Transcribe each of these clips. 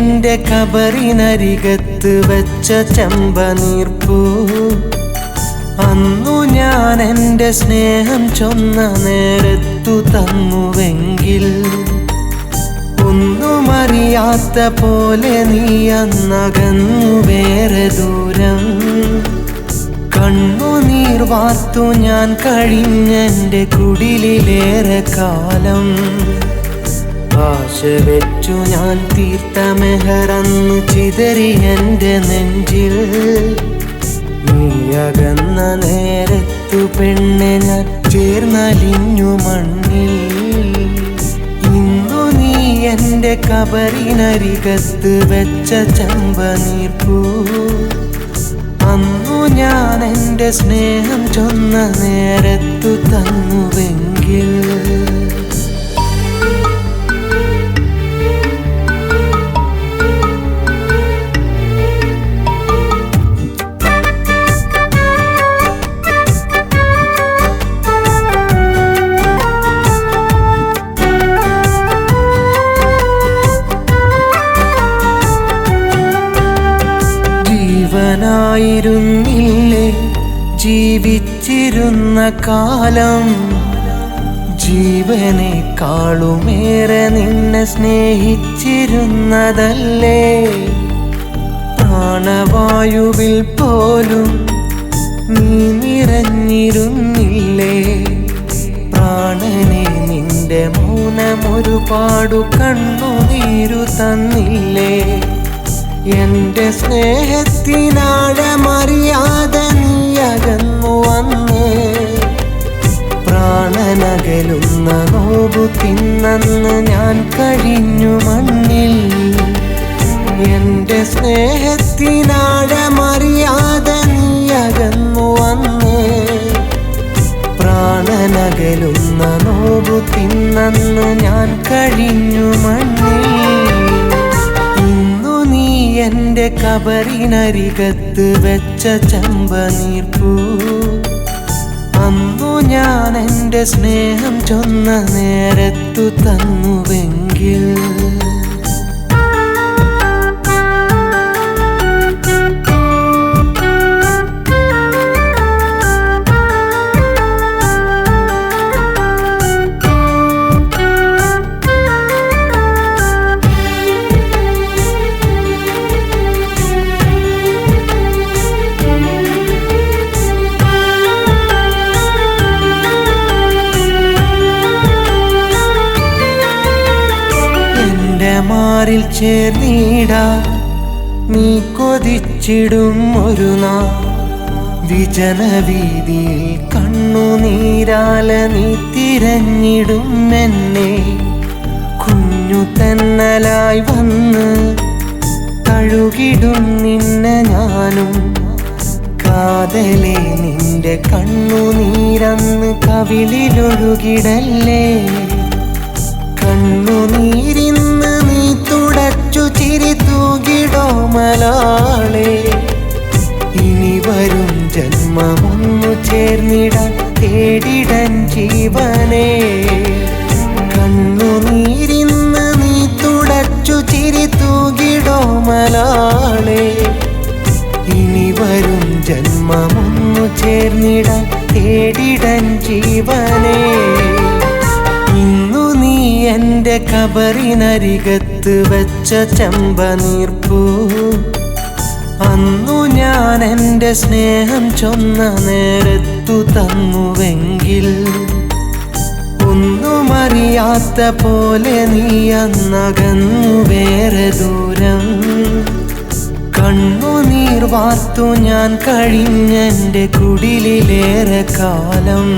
എൻ്റെ കബറിനരികത്ത് വെച്ച ചെമ്പനീർപ്പൂ, അന്നു ഞാൻ എൻ്റെ സ്നേഹം ചൊന്ന നേരത്തു തന്നുവെങ്കിൽ, ഒന്നുമറിയാത്ത പോലെ നീ അന്നകന്നു വേറെ ദൂരം. കണ്ണുനീർ വാർത്തു ഞാൻ കഴിഞ്ഞെൻ്റെ കുടിലിലേറെ കാലം. ആശ വെച്ചു ഞാൻ തീർത്ത മെഹറന്ന് ചിതറി എൻ്റെ നെഞ്ചിൽ. നീ അകന്ന നേരത്തു പെണ്ണെ ഞാൻ ചേർന്നലിഞ്ഞു മണ്ണിൽ. ഇന്നു നീ എൻ്റെ കബറിനരികത്ത് വെച്ച ചെമ്പനീർപ്പൂ, അന്നു ഞാൻ എൻ്റെ സ്നേഹം ചൊന്ന നേരത്തു തന്നുവെങ്കിൽ. ജീവനായിരുന്നില്ലേ ജീവിച്ചിരുന്ന കാലം, ജീവനേക്കാളുമേറെ നിന്നെ സ്നേഹിച്ചിരുന്നതല്ലേ. പ്രാണവായുവിൽ പോലും നീ നിറഞ്ഞിരുന്നില്ലേ. പ്രാണനെ നിന്റെ മൗനമൊരുപാടു കണ്ണുനീരു തന്നില്ലേ. എൻ്റെ സ്നേഹത്തിനാഴമറിയാതെ നീ അകന്നു വന്ന്, പ്രാണനകലുന്ന നോവു തിന്നന്ന് ഞാൻ കഴിഞ്ഞു മണ്ണിൽ. എൻ്റെ സ്നേഹത്തിനാഴമറിയാതെ നീ അകന്നു വന്ന്, പ്രാണനകലുന്ന നോവു തിന്നന്ന് ഞാൻ കഴിഞ്ഞു മണ്ണിൽ. എൻ്റെ കബറിനരികത്ത് വെച്ച ചെമ്പനീർപ്പൂ, അന്നു ഞാൻ എൻ്റെ സ്നേഹം ചൊന്ന നേരത്തു തന്നുവെങ്കിൽ. മാറിൽ ചേർന്നിടാ നീ കൊതിച്ചിടും ഒരു നാൾ. വിജനവീതിയിൽ കണ്ണുനീരാല നീ തിരഞ്ഞിടും എന്നെ. കുഞ്ഞു തന്നലായി വന്ന് കഴുകിടും നിന്നെ ഞാനും. കാതലേ നിന്റെ കണ്ണുനീരന്ന് കവിളിലൊഴുകിടല്ലേ. കണ്ണുനീരിന്ന് നീ തുടച്ചു ചിരി തൂകിടോ മലാളെ. ഇനി വരും ജന്മമൊന്നു ചേർന്നിടാൻ തേടിടൻ ജീവനെ. കണ്ണുനീരിന്ന് നീ തുടച്ചു ചിരി തൂകിടോ മലാളെ. ഇനി വരും ജന്മമൊന്നു ചേർന്നിടാൻ തേടിടൻ ജീവനെ. ഇന്നു നീ എൻ്റെ കബറിനരികത്ത് വെച്ച ചെമ്പനീർപ്പൂ, അന്നു ഞാൻ എൻ്റെ സ്നേഹം ചൊന്ന നേരത്തു തന്നുവെങ്കിൽ, ഒന്നുമറിയാത്ത പോലെ നീ അന്നകന്നു വേറെ ദൂരം. കണ്ണുനീർ വാർത്തു ഞാൻ കഴിഞ്ഞെൻ്റെ കുടിലിലേറെ കാലം.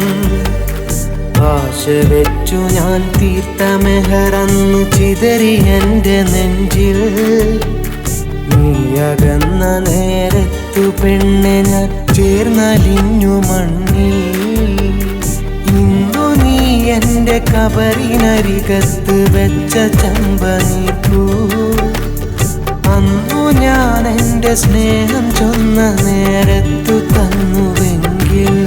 ആശ വെച്ചു ഞാൻ തീർത്ത മെഹറന്ന് ചിതറി എൻ്റെ നെഞ്ചിൽ. നീ അകന്ന നേരത്തു പെണ്ണെ ഞാൻ ചേർന്നലിഞ്ഞു മണ്ണിൽ. ഇന്നു നീ എൻ്റെ കബറിനരികത്ത് വെച്ച ചെമ്പനീർപ്പൂ, അന്നു ഞാൻ എൻ്റെ സ്നേഹം ചൊന്ന നേരത്തു തന്നുവെങ്കിൽ.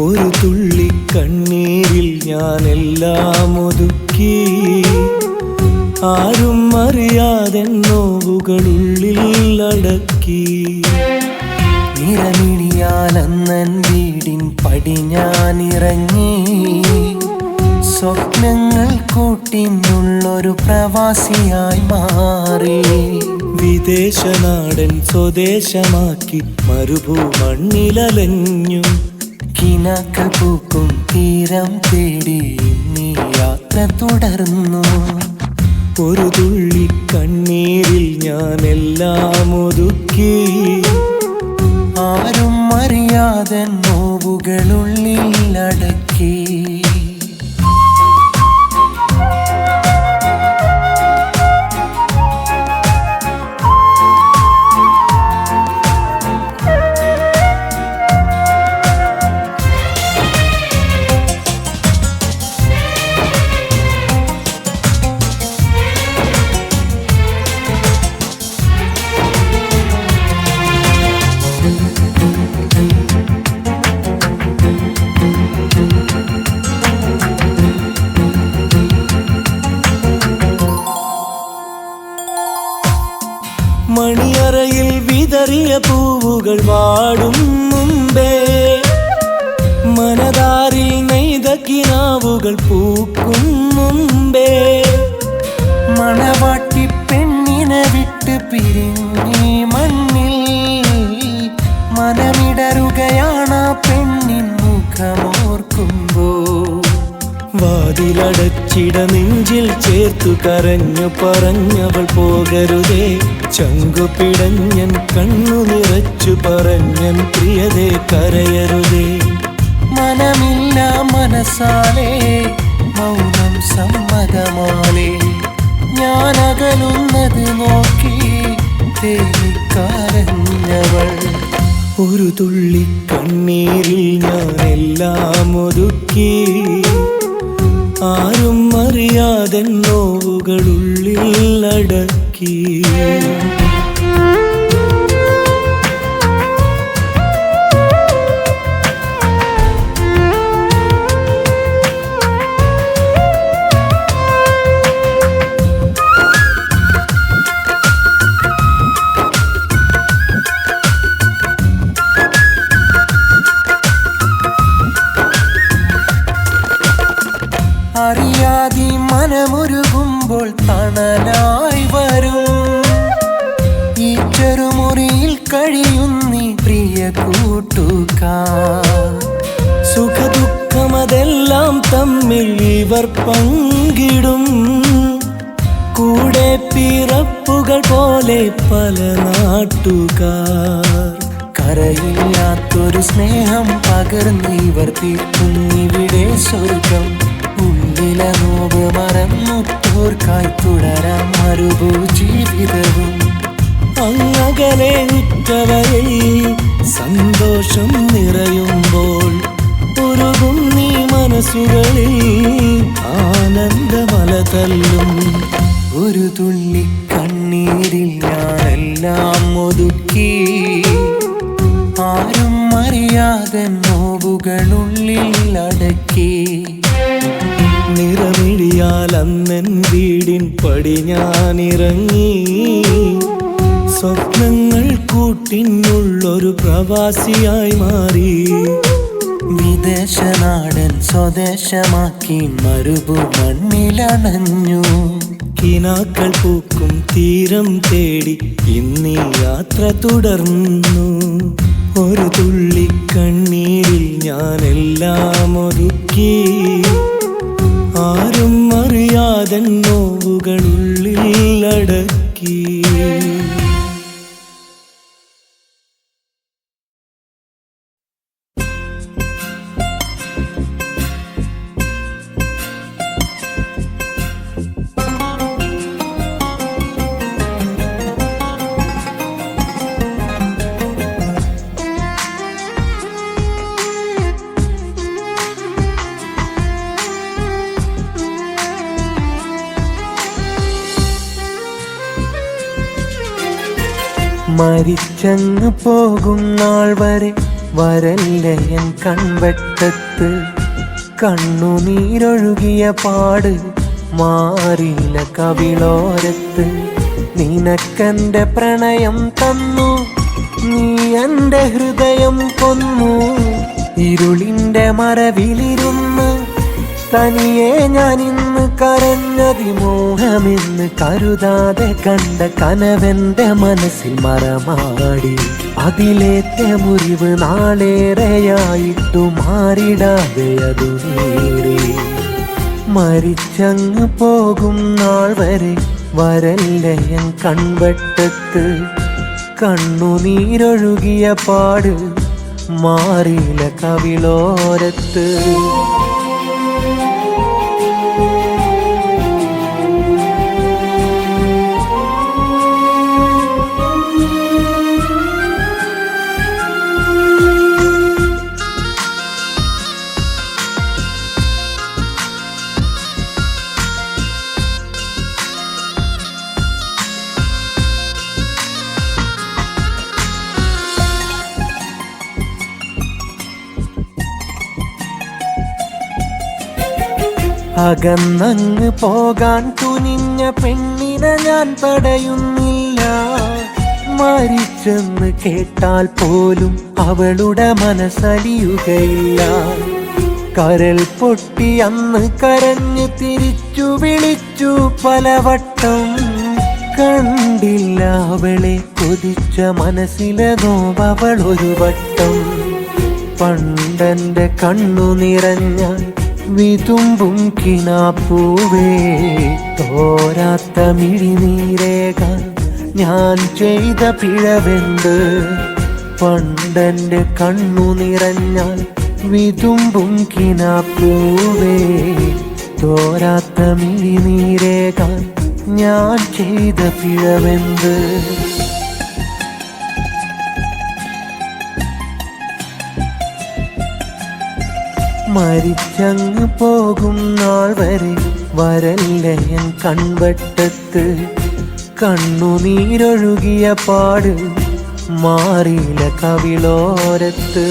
ഒരു തുള്ളി കണ്ണീരിൽ ഞാനെല്ലാം ഒതുക്കി, ആരും അറിയാതെ നോവുകളുള്ളിൽ അടക്കി. നിറമിഴിയാലന്നൻ വീടിൻ പടി ഞാനിറങ്ങി, സ്വപ്നങ്ങൾ കൂട്ടിനുള്ളൊരു പ്രവാസിയായി മാറി. വിദേശനാടൻ സ്വദേശമാക്കി മരുഭൂമണ്ണിലലഞ്ഞു, കിനാക്കൾ പൂക്കും തീരം തേടി നീ യാത്ര തുടർന്നു. ഒരു തുള്ളി കണ്ണീരിൽ ഞാനെല്ലാം ഒതുക്കി, ആരും അറിയാതെ നോവുകളുള്ളിൽ അടക്കി. മണിയറയിൽ വിതറിയ പൂവുകൾ വാടും മുമ്പേ, മനതാരിൽ നെയ്ത കിനാവുകൾ പൂക്കും മുമ്പേ, മണവാട്ടി പെണ്ണിനെ വിട്ട് പിരിഞ്ഞി മണ്ണിൽ, മനമിടറുകയാണ് പെണ്ണിൻ മുഖമോർക്കുമ്പോ. വാതിലടച്ചിട നെഞ്ചിൽ ചേർത്തു കരഞ്ഞു പറഞ്ഞവൾ പോകരുതേ, ചങ്കു പിടഞ്ഞൻ കണ്ണു നിറച്ചു പറഞ്ഞൻ പ്രിയതേ കരയരുതേ. മനമില്ല മനസ്സാലേ മൗനം സമ്മതമാലേ, ഞാനകലുന്നത് നോക്കി തേങ്ങിക്കരഞ്ഞവൾ. ഒരു തുള്ളി കണ്ണീരിൽ ഞാനെല്ലാം ഒതുക്കി, ആരും അറിയാതെ നോവുകളുള്ളിൽ അടക്കി. അറിയാതെ മനമൊരുകുമ്പോൾ തണലായി വരും, ഈ ചെറുമുറിയിൽ കഴിയുന്നീ പ്രിയ കൂട്ടുകാർ. സുഖദുഃഖമതെല്ലാം തമ്മിൽ ഇവർ പങ്കിടും, കൂടെ പിറപ്പുകൾ പോലെ പല നാട്ടുകാർ. കരയില്ലാത്തൊരു സ്നേഹം പകർന്ന് ഇവർ തീർക്കുന്നിവിടെ സ്വർഗം. ഉള്ളില നോവ് മറന്നുറ്റോർക്കായി തുടരാം മരുഭൂ ജീവിതവും. അങ്ങകലെ ഉറ്റവരിൽ സന്തോഷം നിറയുമ്പോൾ ഉരുകും നീ മനസ്സുകളിൽ ആനന്ദമല തല്ലും. ഒരു തുള്ളി കണ്ണീരിൽ ഞാനെല്ലാം ഒതുക്കി, ആരും അറിയാതെ നോവുകളുള്ളിൽ അടക്കി. നിറമിഴിയാൽ അന്നൻ വീടിൻ പടി ഞാനിറങ്ങി, സ്വപ്നങ്ങൾ കൂട്ടിനുള്ളൊരു പ്രവാസിയായി മാറി. വിദേശനാടൻ സ്വദേശമാക്കി മരുഭൂമണ്ണിലണഞ്ഞു, കിനാക്കൾ പൂക്കും തീരം തേടി ഇന്നീ യാത്ര തുടർന്നു. ഒരു തുള്ളി കണ്ണീരിൽ ഞാനെല്ലാം ഒതുക്കി, ആരും അറിയാതെ നോവുകളുള്ളിൽ അടക്കി. മരിച്ചങ്ങ് പോകും നാൾ വരെ വരല്ലേ എൻ കൺവെട്ടത്ത്. കണ്ണുനീരൊഴുകിയ പാട് മാറിയില്ല കവിളോരത്ത്. നിനക്കെന്റെ പ്രണയം തന്നു, നീ എന്റെ ഹൃദയം കൊന്നു. ഇരുളിന്റെ മറവിലിരുന്ന് തനിയെ ഞാൻ ഇന്ന് കരഞ്ഞതിമോഹമെന്ന് കരുതാതെ കണ്ട കനവെന്റെ മനസ്സിൽ മറമാടി. അതിലേറ്റ മുറിവ് നാളേറെയായിട്ടു മാറിടാതെ അതു നീറി. മരിച്ചങ്ങ് പോകും നാൾ വരെ വരല്ലേ എൻ കൺവെട്ടത്ത്. കണ്ണുനീരൊഴുകിയ പാട് മാറിയില്ല കവിളോരത്ത്. അകന്നങ്ങ് പോകാൻ തുനിഞ്ഞ പെണ്ണിനെ ഞാൻ തടയുന്നില്ല. മരിച്ചെന്ന് കേട്ടാൽ പോലും അവളുടെ മനസ്സലിയുകയില്ല. കരൾ പൊട്ടി അന്ന് കരഞ്ഞു തിരിച്ചു വിളിച്ചു പലവട്ടം. കണ്ടില്ല അവളെ കൊതിച്ച മനസ്സിലെ നോവവൾ ഒരു വട്ടം. പണ്ടെന്റെ കണ്ണു നിറഞ്ഞാൽ വിതുമ്പും കിനാപ്പൂവേ, തോരാത്ത മിഴിനീരേകാൻ ഞാൻ ചെയ്ത പിഴവെന്ത്. പണ്ടെന്റെ കണ്ണു നിറഞ്ഞാൽ വിതുമ്പും കിനാപ്പൂവേ, തോരാത്ത മിഴിനീരേകാൻ ഞാൻ ചെയ്ത പിഴവെന്ത്. മരിച്ചങ്ങ് പോകും നാൾ വരെ വരല്ലേ എൻ കൺവെട്ടത്ത്. കണ്ണുനീരൊഴുകിയ പാട് മാറിയില്ല കവിളോരത്ത്.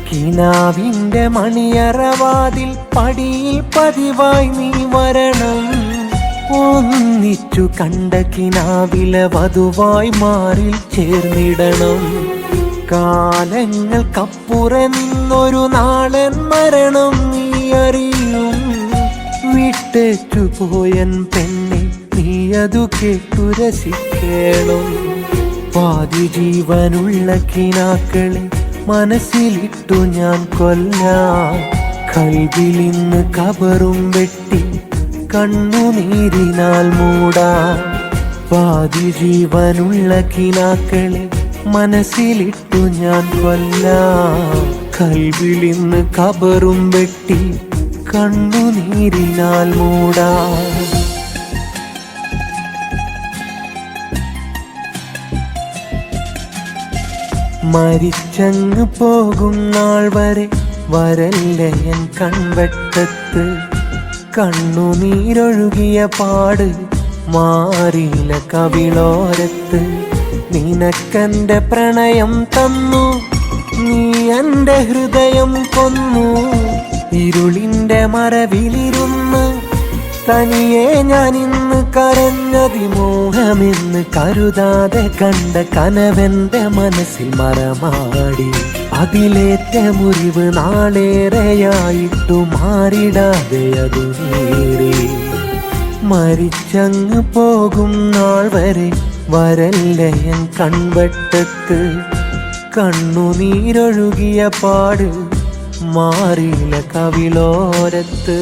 കിനാവിന്റെ മണിയറവാതിൽ പടിയിൽ പതിവായി നീ വരണം. ഒന്നിച്ചു കണ്ട കിനാവിലെ വധുവായി മാറിൽ ചേർന്നിടണം. കാലങ്ങൾക്കപ്പുറേ നിന്നൊരു നാളൻ മരണം നീ അറിയും. വിട്ടേച്ചു പോയൻ പെണ്ണെ നീ അതു കേട്ടു രസിക്കണം. പാതി ജീവനുള്ള കിനാക്കളെ മനസ്സിലിട്ടു ഞാൻ കൊല്ലാം. കൽവിലിന്ന് കബറും വെട്ടി കണ്ണുനീരിനാൽ മൂടാം. പാതി ജീവനുള്ള കിനാക്കളെ മനസ്സിലിട്ടു ഞാൻ കൊല്ലാം. കൽവിലിന്ന് കബറും വെട്ടി കണ്ണുനീരിനാൽ മൂടാം. മരിച്ചങ്ങ് പോകും നാൾ വരെ വരല്ലേ എൻ കൺവെട്ടത്ത്. കണ്ണുനീരൊഴുകിയ പാട് മാറിയില്ല കവിളോരത്ത്. നിനക്കെന്റെ പ്രണയം തന്നു, നീ എന്റെ ഹൃദയം കൊന്നു. ഇരുളിന്റെ മറവിലിരുന്ന് തനിയെ ഞാൻ ഇന്ന് കരഞ്ഞതിമോഹമെന്ന് കരുതാതെ കണ്ട കനവെന്റെ മനസ്സിൽ മറമാടി. അതിലേറ്റ മുറിവ് നാളേറെയായിട്ടു മാറിടാതെ അതു നീറി. മരിച്ചങ്ങ് പോകും നാൾ വരെ വരല്ലേ എൻ കൺവെട്ടത്ത്. കണ്ണുനീരൊഴുകിയ പാട് മാറിയില്ല കവിളോരത്ത്.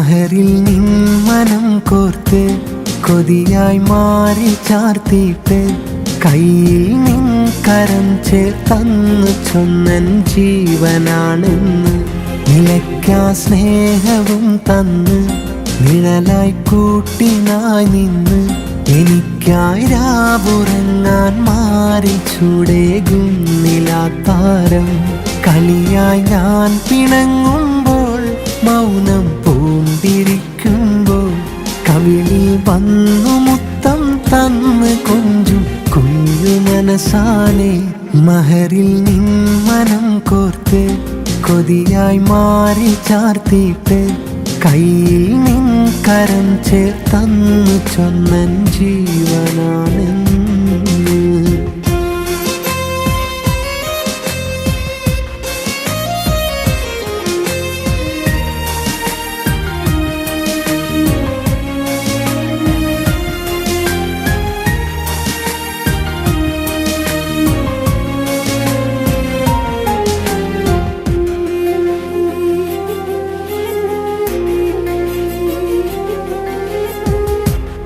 മഹറിൽ നിൻ മനം കോർത്ത് കൊതിയായി മാറി ചാർത്തിയിട്ട് കയ്യിൽ നിൻ കരം ചേർത്തന്നു ചൊന്നൻ ജീവനാണെന്ന്. നിലയ്ക്കാ സ്നേഹവും തന്ന് നിഴലായി കൂട്ടിനായി നിന്ന് എനിക്കായി രാവുറങ്ങാൻ മാറി ചൂടേകുന്നിലാത്താരം. കളിയായി ഞാൻ പിണങ്ങുമ്പോൾ മൗനം പൂണ്ടിരിക്കുമ്പോൾ കവിളിൽ വന്നു മുത്തം തന്ന് കൊഞ്ചും കുഞ്ഞു മനസാനെ. മഹറിൽ നിൻ മനം കോർത്ത് കൊതിയായി മാറി ചാർത്തിയിട്ട് കയ്യിൽ നിൻ കരം ചേർത്തന്നു ചൊന്നൻ ജീവനാണെന്ന്.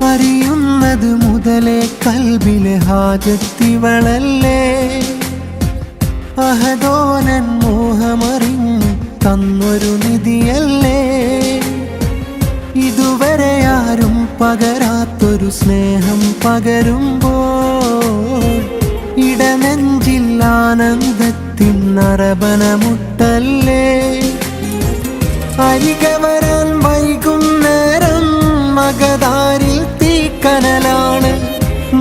അറിയുന്നത് മുതലേ കൽബിലെ ഹാജത്തിവളല്ലേ. അഹദോനൻ മോഹമറിഞ്ഞു തന്നൊരു നിധിയല്ലേ. ഇതുവരെ ആരും പകരാത്തൊരു സ്നേഹം പകരുമ്പോൾ ഇടനെഞ്ചിൽ ആനന്ദത്തിൻ നരബനമുട്ടല്ലേ. അരികെ വരാൻ വൈകുന്നേരം മകതാരിൽ തീക്കനലാണ്.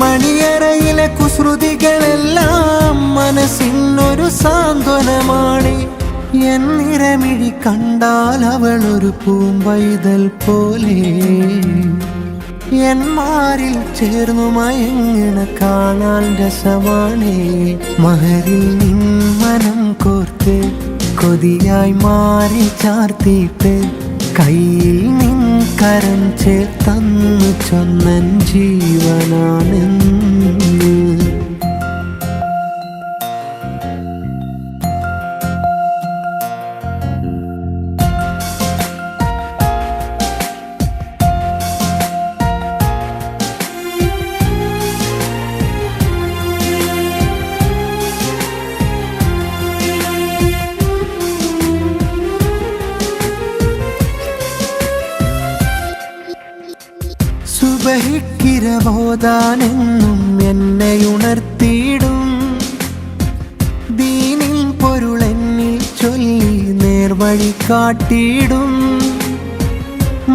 മണിയറയിലെ കുസൃതികളെല്ലാം മനസ്സിനൊരു സാന്ത്വനമാണ്. എന്നിരമിഴി കണ്ടാൽ അവളൊരു പൂമ്പൈതൽ പോലെ എന്മാരിൽ ചേർന്നു മയങ്ങണ കാണാൻ രസമാണേ. മഹറിൽ നിൻ മനം കോർത്ത് കൊതിയായി മാറി ചാർത്തിയിട്ട് കയ്യിൽ നിൻ കരം ചേർത്തന്നു ചൊന്നൻ ജീവനാണെന്ന്. സുബഹിക്കിരബോധാനെന്നും എന്നെ ഉണർത്തിയിടും. ദീനിൻ പൊരുളെന്നിൽ ചൊല്ലി നേർവഴി കാട്ടിയിടും.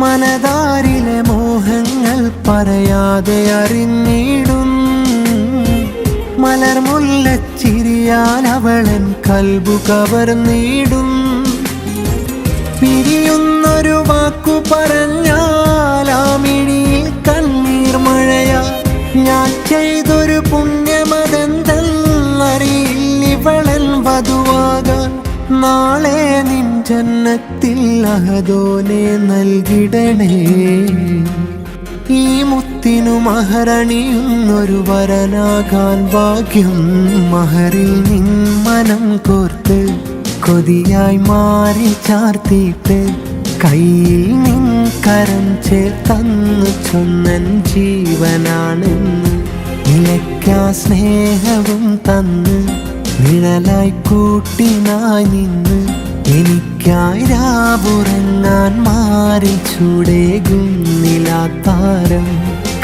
മനതാരിലെ മോഹങ്ങൾ പറയാതെ അറിഞ്ഞിടും. മലർമുല്ലച്ചിരിയാൽ അവളൻ കൽബു കവർന്നിടും. പിരിയുന്നൊരു വാക്കു പറഞ്ഞാൽ ആ മിഴിയിൽ കണ്ണീർ മഴയാ. ഞാൻ ചെയ്തൊരു പുണ്യമതെന്തറിയില്ലിവളൻ വധുവാകാൻ. നാളെ നിൻ ജന്നത്തിൽ അഹദോനെ നൽകിടണേ. ഈ മുത്തിനു മഹറണിയുന്നൊരു വരനാകാൻ ഭാഗ്യം. മഹറിൽ നിൻ മനം കോർത്ത് കൊതിയായി മാറി ചാർത്തിയിട്ട് കയ്യിൽ നിൻ കരം ചേർത്തന്നു ചൊന്നൻ ജീവനാണെന്ന്. നിലയ്ക്കാ സ്നേഹവും തന്ന് നിഴലായി കൂട്ടിനായി നിന്ന് എനിക്കായി രാവുറങ്ങാൻ മാറി ചൂടേകുന്നിലാത്താരം.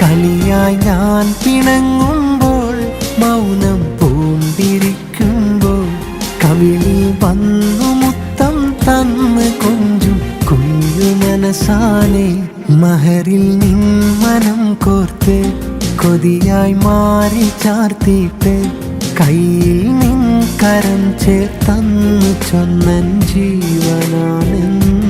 കളിയായി ഞാൻ പിണങ്ങുമ്പോൾ മൗനം പൂണ്ടിരിക്കുമ്പോൾ കവിളിൽ വന്നു മുത്തം തന്ന് കൊഞ്ചും കുഞ്ഞു മനസാനെ. മഹറിൽ നിൻ മനം കോർത്ത് കൊതിയായി മാറി ചാർത്തിയിട്ട് കയ്യിൽ നിൻ കരം ചേർത്തന്നു ചൊന്നൻ ജീവനാണെന്ന്.